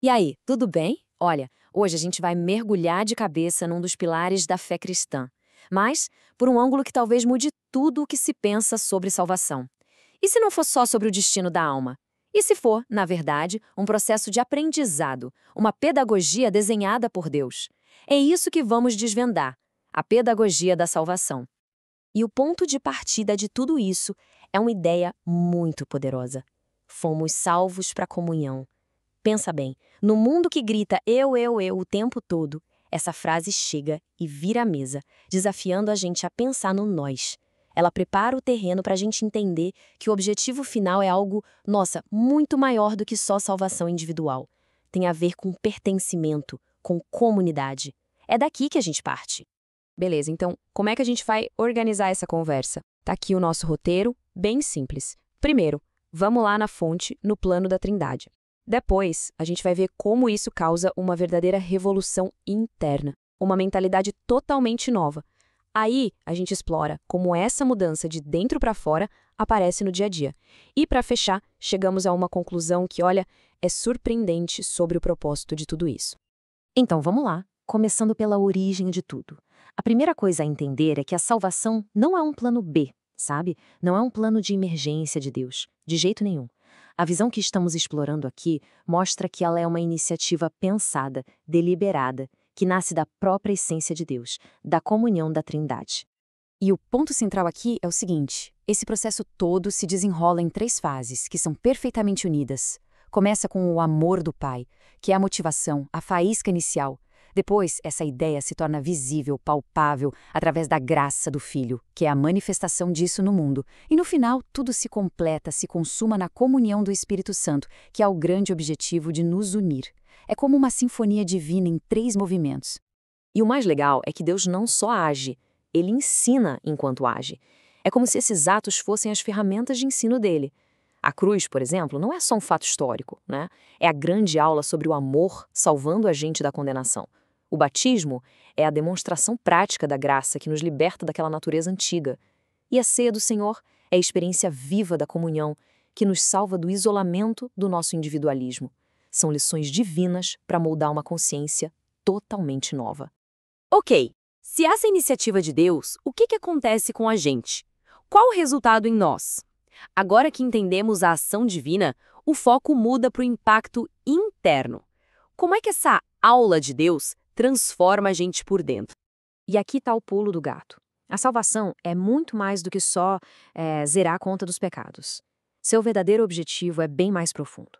E aí, tudo bem? Olha, hoje a gente vai mergulhar de cabeça num dos pilares da fé cristã, mas por um ângulo que talvez mude tudo o que se pensa sobre salvação. E se não for só sobre o destino da alma? E se for, na verdade, um processo de aprendizado, uma pedagogia desenhada por Deus? É isso que vamos desvendar, a pedagogia da salvação. E o ponto de partida de tudo isso é uma ideia muito poderosa. Fomos salvos para a comunhão. Pensa bem, no mundo que grita eu o tempo todo, essa frase chega e vira a mesa, desafiando a gente a pensar no nós. Ela prepara o terreno para a gente entender que o objetivo final é algo, nossa, muito maior do que só salvação individual. Tem a ver com pertencimento, com comunidade. É daqui que a gente parte. Beleza, então como é que a gente vai organizar essa conversa? Tá aqui o nosso roteiro, bem simples. Primeiro, vamos lá na fonte, no plano da Trindade. Depois, a gente vai ver como isso causa uma verdadeira revolução interna, uma mentalidade totalmente nova. Aí, a gente explora como essa mudança de dentro para fora aparece no dia a dia. E, para fechar, chegamos a uma conclusão que, olha, é surpreendente sobre o propósito de tudo isso. Então vamos lá, começando pela origem de tudo. A primeira coisa a entender é que a salvação não é um plano B, sabe? Não é um plano de emergência de Deus, de jeito nenhum. A visão que estamos explorando aqui mostra que ela é uma iniciativa pensada, deliberada, que nasce da própria essência de Deus, da comunhão da Trindade. E o ponto central aqui é o seguinte: esse processo todo se desenrola em 3 fases, que são perfeitamente unidas. Começa com o amor do Pai, que é a motivação, a faísca inicial. Depois, essa ideia se torna visível, palpável, através da graça do Filho, que é a manifestação disso no mundo. E no final, tudo se completa, se consuma na comunhão do Espírito Santo, que é o grande objetivo de nos unir. É como uma sinfonia divina em 3 movimentos. E o mais legal é que Deus não só age, ele ensina enquanto age. É como se esses atos fossem as ferramentas de ensino dele. A cruz, por exemplo, não é só um fato histórico, né? É a grande aula sobre o amor salvando a gente da condenação. O batismo é a demonstração prática da graça que nos liberta daquela natureza antiga. E a ceia do Senhor é a experiência viva da comunhão que nos salva do isolamento do nosso individualismo. São lições divinas para moldar uma consciência totalmente nova. Ok, se essa é a iniciativa de Deus, o que acontece com a gente? Qual o resultado em nós? Agora que entendemos a ação divina, o foco muda para o impacto interno. Como é que essa aula de Deus transforma a gente por dentro? E aqui está o pulo do gato. A salvação é muito mais do que só zerar a conta dos pecados. Seu verdadeiro objetivo é bem mais profundo.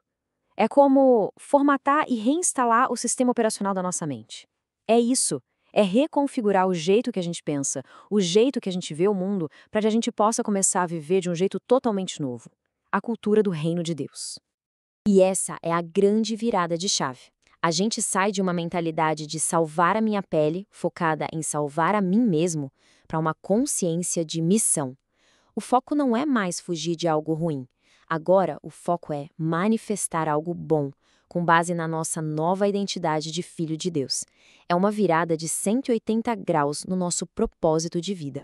É como formatar e reinstalar o sistema operacional da nossa mente. É isso. É reconfigurar o jeito que a gente pensa, o jeito que a gente vê o mundo, para que a gente possa começar a viver de um jeito totalmente novo. A cultura do reino de Deus. E essa é a grande virada de chave. A gente sai de uma mentalidade de salvar a minha pele, focada em salvar a mim mesmo, para uma consciência de missão. O foco não é mais fugir de algo ruim. Agora, o foco é manifestar algo bom, com base na nossa nova identidade de filho de Deus. É uma virada de 180 graus no nosso propósito de vida.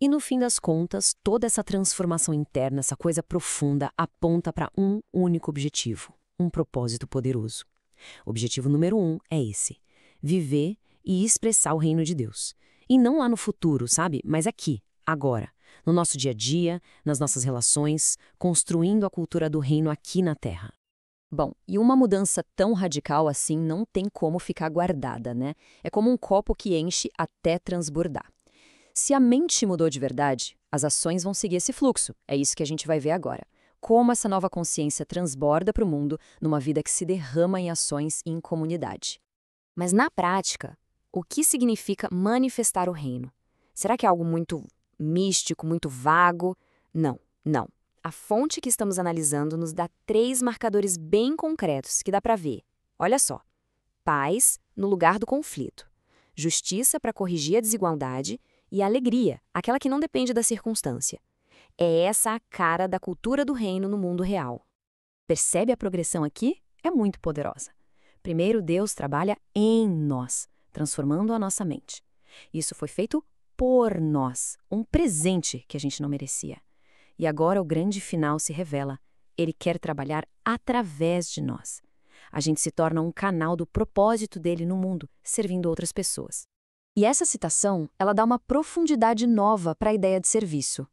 E no fim das contas, toda essa transformação interna, essa coisa profunda, aponta para um único objetivo, um propósito poderoso. O objetivo número 1 é esse: viver e expressar o reino de Deus. E não lá no futuro, sabe? Mas aqui, agora, no nosso dia a dia, nas nossas relações, construindo a cultura do reino aqui na Terra. Bom, e uma mudança tão radical assim não tem como ficar guardada, né? É como um copo que enche até transbordar. Se a mente mudou de verdade, as ações vão seguir esse fluxo. É isso que a gente vai ver agora. Como essa nova consciência transborda para o mundo numa vida que se derrama em ações e em comunidade. Mas na prática, o que significa manifestar o reino? Será que é algo muito místico, muito vago? Não, não. A fonte que estamos analisando nos dá 3 marcadores bem concretos que dá para ver. Olha só. Paz no lugar do conflito. Justiça para corrigir a desigualdade e alegria, aquela que não depende da circunstância. É essa a cara da cultura do reino no mundo real. Percebe a progressão aqui? É muito poderosa. Primeiro, Deus trabalha em nós, transformando a nossa mente. Isso foi feito por nós, um presente que a gente não merecia. E agora o grande final se revela. Ele quer trabalhar através de nós. A gente se torna um canal do propósito dele no mundo, servindo outras pessoas. E essa citação, ela dá uma profundidade nova para a ideia de serviço.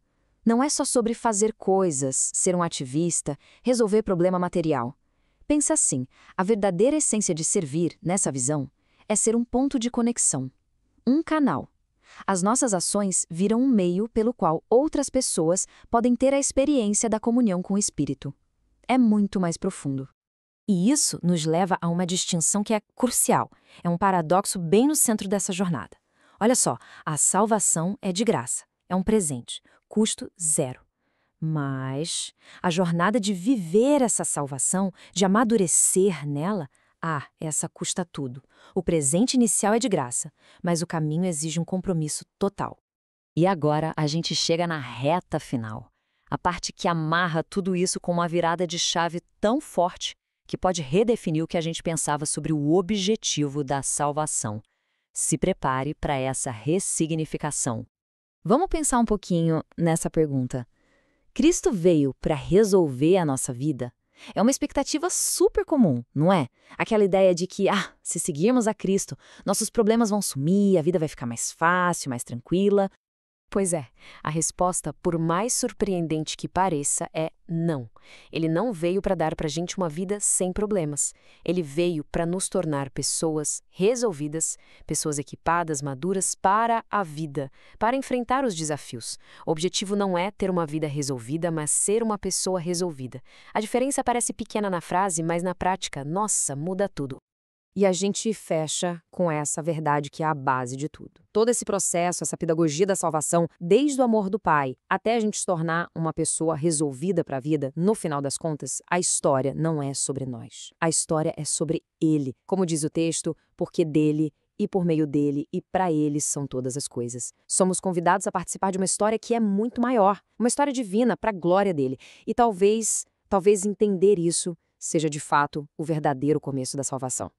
Não é só sobre fazer coisas, ser um ativista, resolver problema material. Pensa assim, a verdadeira essência de servir, nessa visão, é ser um ponto de conexão, um canal. As nossas ações viram um meio pelo qual outras pessoas podem ter a experiência da comunhão com o Espírito. É muito mais profundo. E isso nos leva a uma distinção que é crucial. É um paradoxo bem no centro dessa jornada. Olha só, a salvação é de graça, é um presente, custo zero. Mas a jornada de viver essa salvação, de amadurecer nela, essa custa tudo. O presente inicial é de graça, mas o caminho exige um compromisso total. E agora a gente chega na reta final. A parte que amarra tudo isso com uma virada de chave tão forte que pode redefinir o que a gente pensava sobre o objetivo da salvação. Se prepare para essa ressignificação. Vamos pensar um pouquinho nessa pergunta. Cristo veio para resolver a nossa vida? É uma expectativa super comum, não é? Aquela ideia de que, se seguirmos a Cristo, nossos problemas vão sumir, a vida vai ficar mais fácil, mais tranquila. Pois é, a resposta, por mais surpreendente que pareça, é não. Ele não veio para dar para a gente uma vida sem problemas. Ele veio para nos tornar pessoas resolvidas, pessoas equipadas, maduras para a vida, para enfrentar os desafios. O objetivo não é ter uma vida resolvida, mas ser uma pessoa resolvida. A diferença parece pequena na frase, mas na prática, nossa, muda tudo. E a gente fecha com essa verdade que é a base de tudo. Todo esse processo, essa pedagogia da salvação, desde o amor do Pai até a gente se tornar uma pessoa resolvida para a vida, no final das contas, a história não é sobre nós. A história é sobre Ele. Como diz o texto, porque dele e por meio dele e para ele são todas as coisas. Somos convidados a participar de uma história que é muito maior, uma história divina para a glória dele. E talvez entender isso seja de fato o verdadeiro começo da salvação.